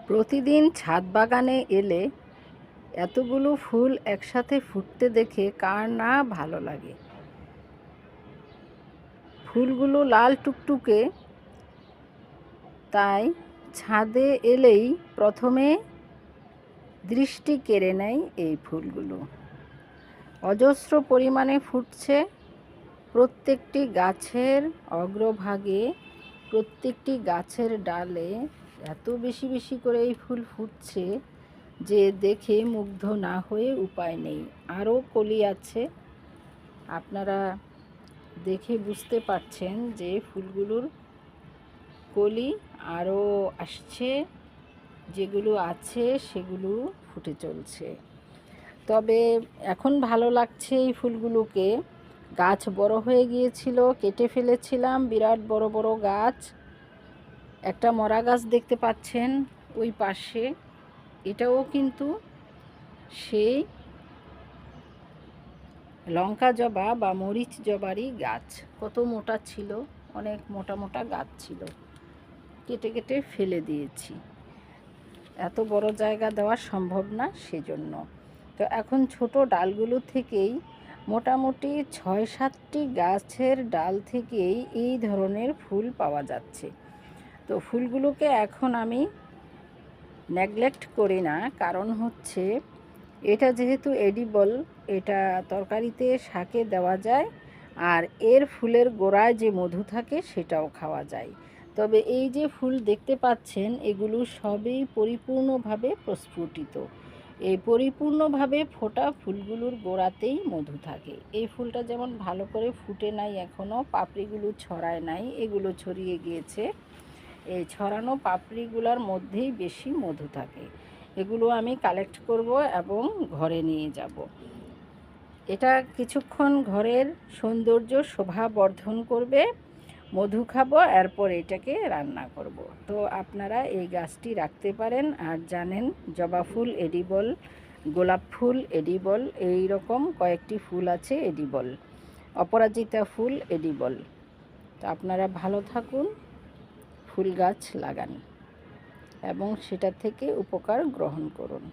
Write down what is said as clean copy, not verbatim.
প্রতিদিন ছাদ বাগানে এলে এতগুলো ফুল একসাথে ফুটতে দেখে কার না ভালো লাগে। ফুলগুলো লাল টুকটুকে, তাই ছাদে এলেই প্রথমে দৃষ্টি কেড়ে নেয় এই ফুলগুলো। অজস্র পরিমাণে ফুটছে প্রত্যেকটি গাছের অগ্রভাগে, প্রত্যেকটি গাছের ডালে এত বেশি বেশি করে এই ফুল ফুটছে যে দেখে মুগ্ধ না হয়ে উপায় নেই। আরও কলি আছে, আপনারা দেখে বুঝতে পারছেন যে ফুলগুলোর কলি আরও আসছে, যেগুলো আছে সেগুলো ফুটে চলছে। তবে এখন ভালো লাগছে এই ফুলগুলোকে। গাছ বড় হয়ে গিয়েছিল, কেটে ফেলেছিলাম, বিরাট বড় বড় গাছ। একটা মরা গাছ দেখতে পাচ্ছেন ওই পাশে, এটাও কিন্তু সেই লঙ্কা জবা বা মরিচ জবারই গাছ। কত মোটা ছিল, অনেক মোটা মোটা গাছ ছিল, কেটে কেটে ফেলে দিয়েছি, এত বড় জায়গা দেওয়া সম্ভব না সেজন্য। তো এখন ছোট ডালগুলো থেকেই মোটামুটি ৬-৭টি গাছের ডাল থেকেই এই ধরনের ফুল পাওয়া যাচ্ছে। তো ফুলগুলোকে এখন আমি নেগলেক্ট করি না, কারণ হচ্ছে এটা যেহেতু এডিবল, এটা তরকারিতে শাকে দেওয়া যায়, আর এর ফুলের গোড়ায় যে মধু থাকে সেটাও খাওয়া যায়। তবে এই যে ফুল দেখতে পাচ্ছেন এগুলো সবই পরিপূর্ণভাবে প্রস্ফুটিত। এই পরিপূর্ণভাবে ফোটা ফুলগুলোর গোড়াতেই মধু থাকে। এই ফুলটা যেমন ভালো করে ফুটে নাই, এখনও পাপড়িগুলো ছড়ায় নাই, এগুলো ছড়িয়ে গিয়েছে। এই ছড়ানো পাপড়িগুলোর মধ্যেই বেশি মধু থাকে। এগুলো আমি কালেক্ট করব এবং ঘরে নিয়ে যাব। এটা কিছুক্ষণ ঘরের সৌন্দর্য শোভা বর্ধন করবে, মধু খাবো, এরপর এটাকে রান্না করব। তো আপনারা এই গাছটি রাখতে পারেন। আর জানেন জবা ফুল এডিবল, গোলাপ ফুল এডিবল, এই রকম কয়েকটি ফুল আছে এডিবল, অপরাজিতা ফুল এডিবল। তো আপনারা ভালো থাকুন, ফুল গাছ লাগান এবং সেটা থেকে উপকার গ্রহণ করুন।